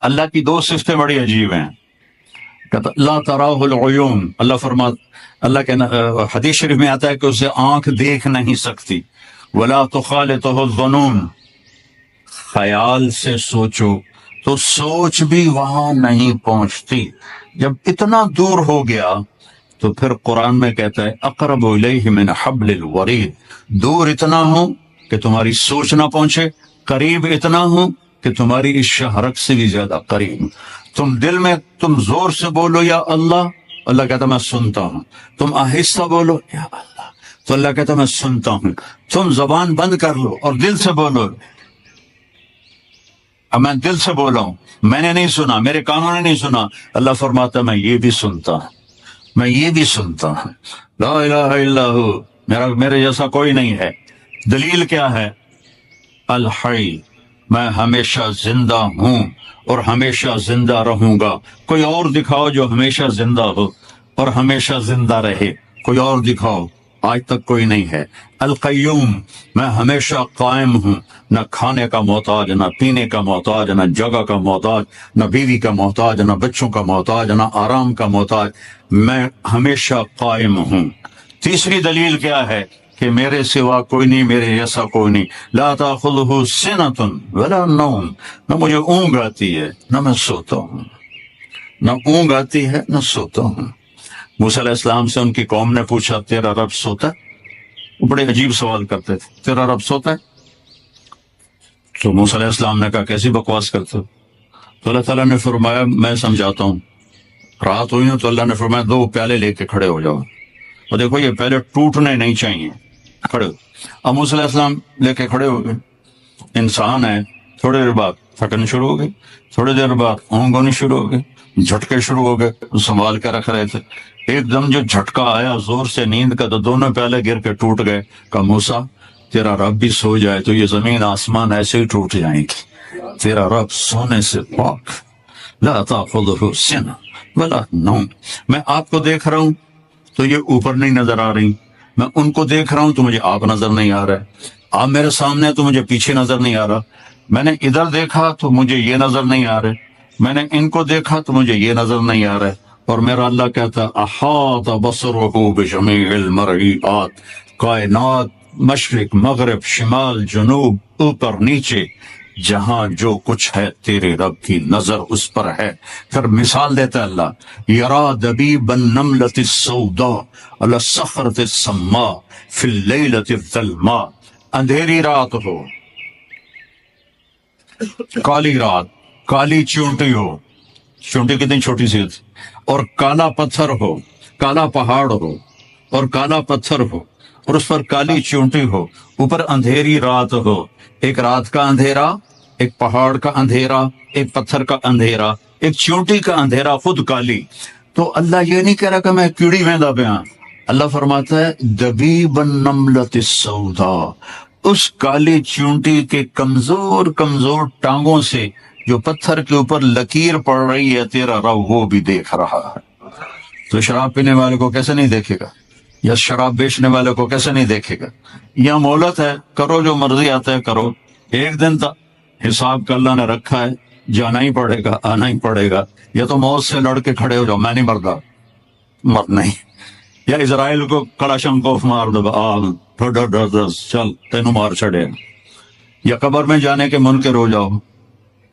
اللہ کی دو صفتیں بڑی عجیب ہیں. کہتا لا تراہ العیون، اللہ کے حدیث شریف میں آتا ہے کہ اسے آنکھ دیکھ نہیں سکتی. ولا تخالطہ الظنون، خیال سے سوچو تو سوچ بھی وہاں نہیں پہنچتی. جب اتنا دور ہو گیا تو پھر قرآن میں کہتا ہے اقرب الیہ من حبل الورید، دور اتنا ہوں کہ تمہاری سوچ نہ پہنچے، قریب اتنا ہوں کہ تمہاری اس شہرک سے بھی زیادہ قریب. تم دل میں تم زور سے بولو یا اللہ، اللہ کہتا میں سنتا ہوں. تم آہستہ بولو یا اللہ، تو اللہ کہتا میں سنتا ہوں. تم زبان بند کر لو اور دل سے بولو. اب میں دل سے بولا ہوں، میں نے نہیں سنا، میرے کانوں نے نہیں سنا، اللہ فرماتا میں یہ بھی سنتا ہوں، میں یہ بھی سنتا ہوں. لا الہ الا ہو، میرے جیسا کوئی نہیں ہے. دلیل کیا ہے؟ الحی، میں ہمیشہ زندہ ہوں اور ہمیشہ زندہ رہوں گا. کوئی اور دکھاؤ جو ہمیشہ زندہ ہو اور ہمیشہ زندہ رہے، کوئی اور دکھاؤ، آج تک کوئی نہیں ہے. القیوم، میں ہمیشہ قائم ہوں، نہ کھانے کا محتاج، نہ پینے کا محتاج، نہ جگہ کا محتاج، نہ بیوی کا محتاج، نہ بچوں کا محتاج، نہ آرام کا محتاج، میں ہمیشہ قائم ہوں. تیسری دلیل کیا ہے؟ کہ میرے سوا کوئی نہیں، میرے جیسا کوئی نہیں. لا تأخذہ سنۃ ولا نوم، نہ مجھے اونگ آتی ہے نہ میں سوتا ہوں، نہ اونگ آتی ہے نہ سوتا ہوں. موسیٰ علیہ السلام سے ان کی قوم نے پوچھا تیرا رب سوتا ہے؟ وہ بڑے عجیب سوال کرتے تھے، تیرا رب سوتا ہے؟ تو موسیٰ علیہ السلام نے کہا کیسی بکواس کرتے ہو؟ تو اللہ تعالیٰ نے فرمایا میں سمجھاتا ہوں. رات ہوئی نا تو اللہ نے فرمایا 2 پیالے لے کے کھڑے ہو جاؤ، اور دیکھو یہ پہلے ٹوٹنے نہیں چاہیے، کھڑے ہو. اب موسیٰ علیہ السلام لے کے کھڑے ہو گئے. انسان ہے، تھوڑی دیر بعد تھکن شروع ہو گئی، تھوڑی دیر بعد اونگ ہونی شروع ہو گئی، جھٹکے شروع ہو گئے. سنبھال کے رکھ رہے تھے، ایک دم جو جھٹکا آیا زور سے نیند کا تو دونوں پیالے گر کے ٹوٹ گئے. کہا موسیٰ تیرا رب بھی سو جائے تو یہ زمین آسمان ایسے ہی ٹوٹ جائیں گی، تیرا رب سونے سے پاک. لا تأخذہ سنۃ ولا نوم. میں آپ کو دیکھ رہا ہوں تو یہ اوپر نہیں نظر آ رہی، میں ان کو دیکھ رہا ہوں تو مجھے آپ نظر نہیں آ رہا ہے، آپ میرے سامنے تو مجھے پیچھے نظر نہیں آ رہا، میں نے ادھر دیکھا تو مجھے یہ نظر نہیں آ رہے، میں نے ان کو دیکھا تو مجھے یہ نظر نہیں آ رہا ہے. اور میرا اللہ کہتا احاط بصرہ بجمیع المرئیات، کائنات مشرق مغرب شمال جنوب اوپر نیچے جہاں جو کچھ ہے تیرے رب کی نظر اس پر ہے. پھر مثال دیتا ہے اللہ، یرا دبیب النملۃ السوداء علی الصخرۃ السماء فی اللیلۃ الظلماء. اندھیری رات ہو، کالی رات، کالی چونٹی ہو، چونٹی کتنی چھوٹی سی ہوتی، اور کالا پتھر ہو، کالا پہاڑ ہو اور کالا پتھر ہو اور اس پر کالی چونٹی ہو، اوپر اندھیری رات ہو. ایک رات کا اندھیرا، ایک پہاڑ کا اندھیرا، ایک پتھر کا اندھیرا، ایک چونٹی کا اندھیرا خود کالی. تو اللہ یہ نہیں کہہ رہا کہ میں کیڑی ویندا پیا، اللہ فرماتا ہے دبیب النملۃ السوداء، اس کالی چونٹی کے کمزور کمزور ٹانگوں سے جو پتھر کے اوپر لکیر پڑ رہی ہے تیرا رب وہ بھی دیکھ رہا ہے. تو شراب پینے والے کو کیسے نہیں دیکھے گا، یا شراب بیچنے والے کو کیسے نہیں دیکھے گا؟ یا مہلت ہے، کرو جو مرضی آتا ہے کرو، ایک دن تک حساب کا اللہ نے رکھا ہے، جانا ہی پڑے گا، آنا ہی پڑے گا. یا تو موت سے لڑ کے کھڑے ہو جاؤ، میں نہیں مردا، مر نہیں. یا اسرائیل کو کڑا شنکوف مار دو، چل تینوں مار چھڑے. یا قبر میں جانے کے منکر ہو جاؤ،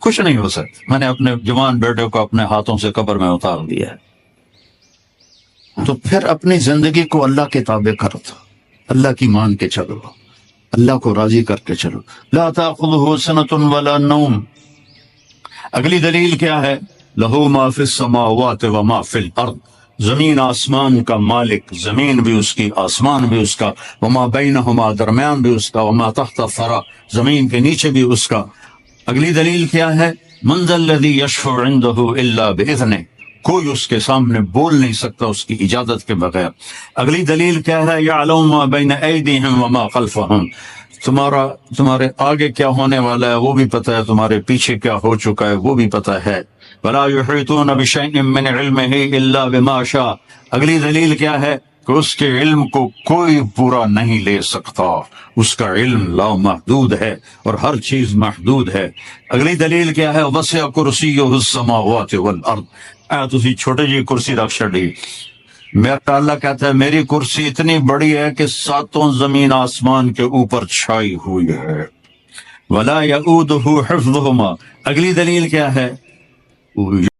کچھ نہیں ہو سکتا. میں نے اپنے جوان بیٹے کو اپنے ہاتھوں سے قبر میں اتار دیا ہے. تو پھر اپنی زندگی کو اللہ کے تابع کرو، اللہ کی مان کے چلو، اللہ کو راضی کر کے چلو. لا تأخذہ سنۃ ولا نوم. اگلی دلیل کیا ہے؟ لہو ما فی السماوات وما فی الارض، زمین آسمان کا مالک، زمین بھی اس کی آسمان بھی اس کا، وما بینہما درمیان بھی اس کا، وما تحت الثری زمین کے نیچے بھی اس کا. اگلی دلیل کیا ہے؟ من ذا الذی یشفع عندہ الا باذنہ، کوئی اس کے سامنے بول نہیں سکتا اس کی اجازت کے بغیر. اگلی دلیل کیا ہے؟ یعلم ما بین ایدیہم وما خلفہم، تمہارے آگے کیا ہونے والا ہے وہ بھی پتہ ہے، تمہارے پیچھے کیا ہو چکا ہے وہ بھی پتہ ہے. ولا یحیطون بشیء من علمہ الا بما شاء. اگلی دلیل کیا ہے؟ کہ اس کے علم کو کوئی پورا نہیں لے سکتا، اس کا علم لامحدود ہے اور ہر چیز محدود ہے۔ اگلی دلیل کیا ہے؟ وسع کرسیہ السماوات والارض۔ تسی چھوٹے جی کرسی رکھ چھڑی، میرا اللہ کہتا ہے میری کرسی اتنی بڑی ہے کہ ساتوں زمین آسمان کے اوپر چھائی ہوئی ہے۔ ولا یؤودہ حفظہما۔ اگلی دلیل کیا ہے؟